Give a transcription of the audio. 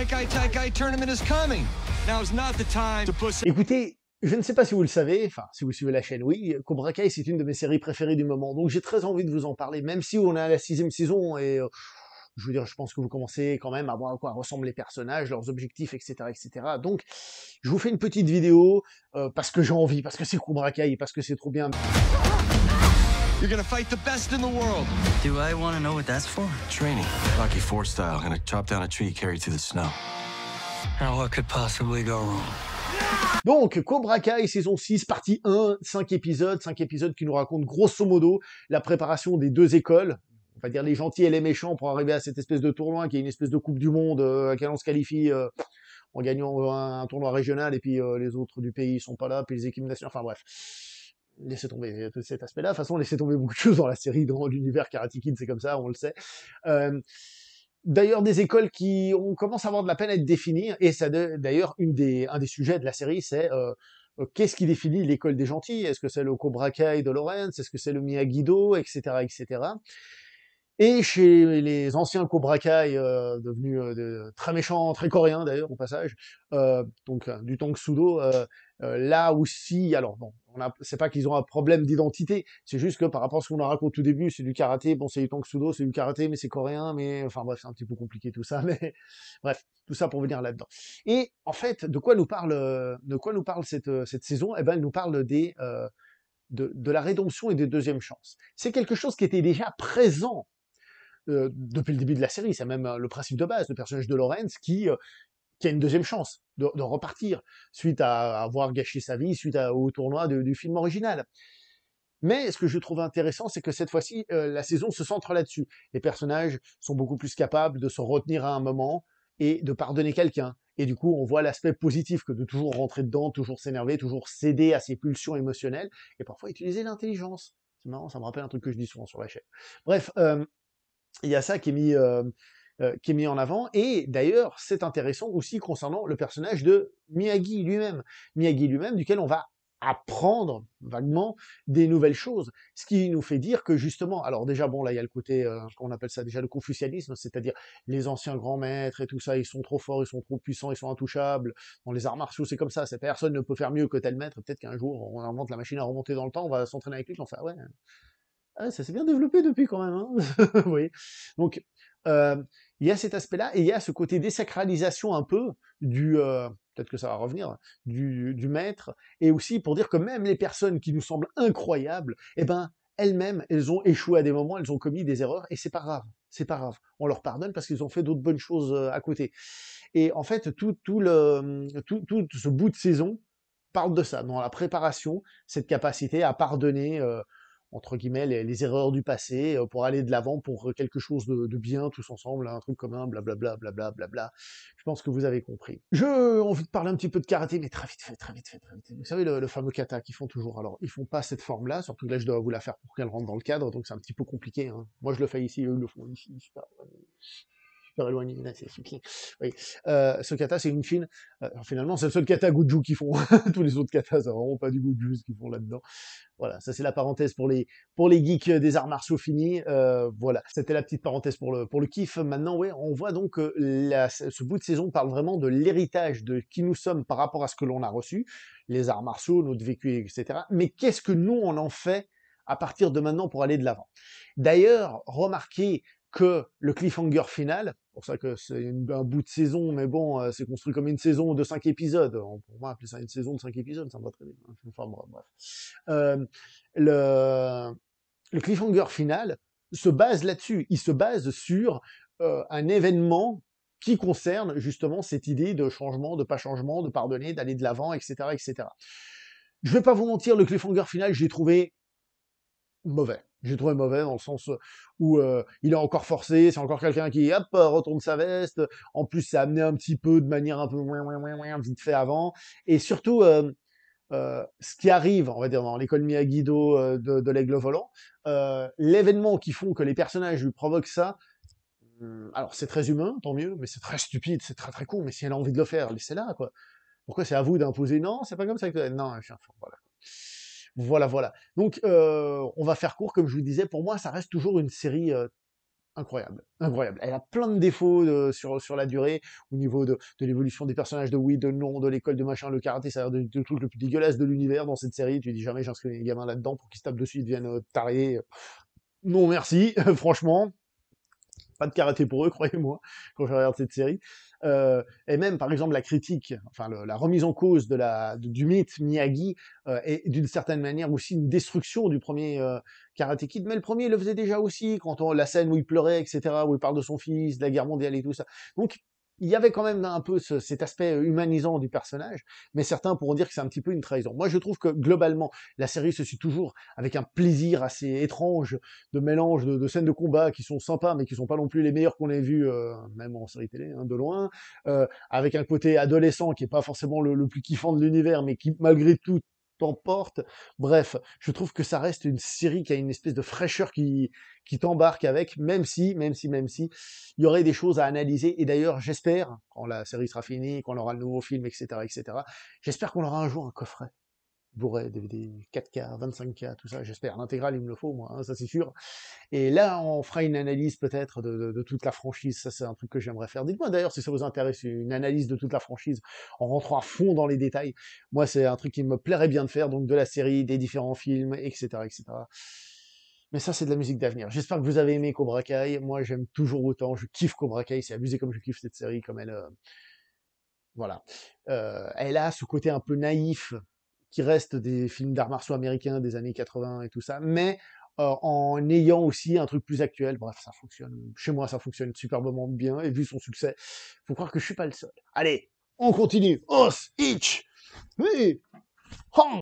Muay Thai tournament is coming. Now is not the time to put... Écoutez, je ne sais pas si vous le savez, enfin, si vous suivez la chaîne, oui, Cobra Kai, c'est une de mes séries préférées du moment, donc j'ai très envie de vous en parler, même si on est à la 6e saison, et je veux dire, je pense que vous commencez quand même à voir à quoi ressemblent les personnages, leurs objectifs, etc., etc. Donc, je vous fais une petite vidéo, parce que j'ai envie, parce que c'est Cobra Kai, parce que c'est trop bien. You're gonna fight the best in the world. Do I want to know what that's for? Training. Rocky IV style. Gonna chop down a tree carried through the snow. Now what could possibly go wrong? Donc, Cobra Kai, saison 6, partie 1, 5 épisodes qui nous racontent grosso modo la préparation des deux écoles, on va dire les gentils et les méchants, pour arriver à cette espèce de tournoi qui est une espèce de coupe du monde à laquelle on se qualifie en gagnant un tournoi régional, et puis les autres du pays sont pas là, puis les équipes nationales, enfin bref. Laissez tomber tout cet aspect-là. De toute façon, laissez tomber beaucoup de choses dans la série, dans l'univers Karate Kid, c'est comme ça, on le sait. D'ailleurs, des écoles qui commencent à avoir de la peine à être définies, et ça, d'ailleurs, un des sujets de la série, c'est qu'est-ce qui définit l'école des gentils? Est-ce que c'est le Cobra Kai de Lawrence? Est-ce que c'est le Miyagi-Do, etc., etc. Et chez les anciens Cobra Kai, devenus très méchants, très coréens d'ailleurs au passage, donc du Tang Sudo, là aussi, alors bon, c'est pas qu'ils ont un problème d'identité, c'est juste que par rapport à ce qu'on a raconté au début, c'est du karaté, bon c'est du Tang Sudo, c'est du karaté, mais c'est coréen, mais enfin bref, c'est un petit peu compliqué tout ça, mais bref, tout ça pour venir là-dedans. Et en fait, de quoi nous parle cette saison? Eh ben, elle nous parle de la rédemption et des deuxièmes chances. C'est quelque chose qui était déjà présent depuis le début de la série, c'est même le principe de base, le personnage de Lawrence qui a une deuxième chance de repartir, suite à avoir gâché sa vie, suite au tournoi du film original. Mais ce que je trouve intéressant, c'est que cette fois-ci, la saison se centre là-dessus. Les personnages sont beaucoup plus capables de se retenir à un moment et de pardonner quelqu'un. Et du coup, on voit l'aspect positif que de toujours rentrer dedans, toujours s'énerver, toujours céder à ses pulsions émotionnelles, et parfois utiliser l'intelligence. C'est marrant, ça me rappelle un truc que je dis souvent sur la chaîne. Bref, il y a ça qui est mis en avant, et d'ailleurs, c'est intéressant aussi concernant le personnage de Miyagi lui-même, duquel on va apprendre vaguement des nouvelles choses, ce qui nous fait dire que justement, alors déjà bon là il y a le côté, qu'on appelle ça déjà le confucianisme, c'est-à-dire les anciens grands maîtres et tout ça, ils sont trop forts, ils sont trop puissants, ils sont intouchables, dans les arts martiaux c'est comme ça, cette personne ne peut faire mieux que tel maître, peut-être qu'un jour on invente la machine à remonter dans le temps, on va s'entraîner avec lui, on fait ah ouais, ah, ça s'est bien développé depuis quand même, hein. Vous voyez. Donc, il y a cet aspect-là, et il y a ce côté désacralisation un peu du, peut-être que ça va revenir, du maître, et aussi pour dire que même les personnes qui nous semblent incroyables, eh ben, elles-mêmes, elles ont échoué à des moments, elles ont commis des erreurs, et c'est pas grave, c'est pas grave. On leur pardonne parce qu'ils ont fait d'autres bonnes choses à côté. Et en fait, tout ce bout de saison parle de ça, dans la préparation, cette capacité à pardonner, entre guillemets, les erreurs du passé, pour aller de l'avant, pour quelque chose de bien, tous ensemble, un truc commun, blablabla, blablabla. Je pense que vous avez compris. J'ai envie de parler un petit peu de karaté, mais très vite fait, très vite fait, très vite fait. Vous savez, le fameux kata qu'ils font toujours. Alors, ils font pas cette forme-là, surtout que là, je dois vous la faire pour qu'elle rentre dans le cadre, donc c'est un petit peu compliqué, hein. Moi, je le fais ici, eux, ils le font ici, super éloigné, là, c'est compliqué. Oui. Ce kata, c'est une Chine. Finalement, c'est le seul kata Goju qu'ils font. Tous les autres katas, c'est vraiment pas du Goju ce qu'ils font là-dedans. Voilà, ça c'est la parenthèse pour les geeks des arts martiaux finis. Voilà, c'était la petite parenthèse pour le kiff. Maintenant, ouais, on voit donc que ce bout de saison parle vraiment de l'héritage de qui nous sommes par rapport à ce que l'on a reçu, les arts martiaux, notre vécu, etc. Mais qu'est-ce que nous on en fait à partir de maintenant pour aller de l'avant? D'ailleurs, remarquez que le cliffhanger final, pour ça que c'est un bout de saison, mais bon, c'est construit comme une saison de 5 épisodes. Pour moi, appeler ça une saison de 5 épisodes, ça me va très bien. Enfin, bref. Le cliffhanger final se base là-dessus. Il se base sur un événement qui concerne justement cette idée de changement, de pas changement, de pardonner, d'aller de l'avant, etc., etc. Je vais pas vous mentir, le cliffhanger final, j'ai trouvé mauvais. J'ai trouvé mauvais dans le sens où il est encore forcé, c'est encore quelqu'un qui hop retourne sa veste. En plus, c'est amené un petit peu de manière un peu vite fait avant, et surtout ce qui arrive, on va dire dans l'école Miyagi-Do de l'Aigle volant, l'événement qui font que les personnages lui provoquent ça. Alors c'est très humain, tant mieux, mais c'est très stupide, c'est très très con. Mais si elle a envie de le faire, laissez-la quoi. Pourquoi c'est à vous d'imposer? Non, c'est pas comme ça que non, enfin, voilà. Donc, on va faire court, comme je vous disais, pour moi, ça reste toujours une série incroyable, incroyable. Elle a plein de défauts sur la durée, au niveau de l'évolution des personnages, de oui, de non, de l'école, de machin, le karaté, ça a l'air de truc le plus dégueulasse de l'univers dans cette série. Tu dis jamais j'inscris les gamins là-dedans pour qu'ils se tapent dessus, ils deviennent tarés. Non merci, franchement. Pas de karaté pour eux, croyez-moi, quand je regarde cette série. Et même, par exemple, la critique, enfin la remise en cause du mythe Miyagi est d'une certaine manière aussi une destruction du premier Karate Kid. Mais le premier le faisait déjà aussi, la scène où il pleurait, etc., où il parle de son fils, de la guerre mondiale et tout ça. Donc, il y avait quand même un peu cet aspect humanisant du personnage, mais certains pourront dire que c'est un petit peu une trahison. Moi, je trouve que globalement, la série se suit toujours avec un plaisir assez étrange de mélange de scènes de combat qui sont sympas, mais qui sont pas non plus les meilleures qu'on ait vues, même en série télé, hein, de loin, avec un côté adolescent qui est pas forcément le plus kiffant de l'univers, mais qui malgré tout t'emporte. Bref, je trouve que ça reste une série qui a une espèce de fraîcheur qui t'embarque avec, même si, il y aurait des choses à analyser. Et d'ailleurs, j'espère, quand la série sera finie, qu'on aura le nouveau film, etc., j'espère qu'on aura un jour un coffret. Blu-ray, DVD, 4K, 25K, tout ça, j'espère. L'intégrale, il me le faut, moi, hein, ça c'est sûr. Et là, on fera une analyse peut-être de toute la franchise. Ça, c'est un truc que j'aimerais faire. Dites-moi d'ailleurs si ça vous intéresse, une analyse de toute la franchise, en rentrant à fond dans les détails. Moi, c'est un truc qui me plairait bien de faire, donc de la série, des différents films, etc., Mais ça, c'est de la musique d'avenir. J'espère que vous avez aimé Cobra Kai. Moi, j'aime toujours autant. Je kiffe Cobra Kai. C'est abusé comme je kiffe cette série, comme elle... voilà. Elle a ce côté un peu naïf qui reste des films d'arts martiaux américains des années 80 et tout ça, mais en ayant aussi un truc plus actuel. Bref, ça fonctionne. Chez moi, ça fonctionne superbement bien, et vu son succès, faut croire que je suis pas le seul. Allez, on continue. Os, ich, oui, hong.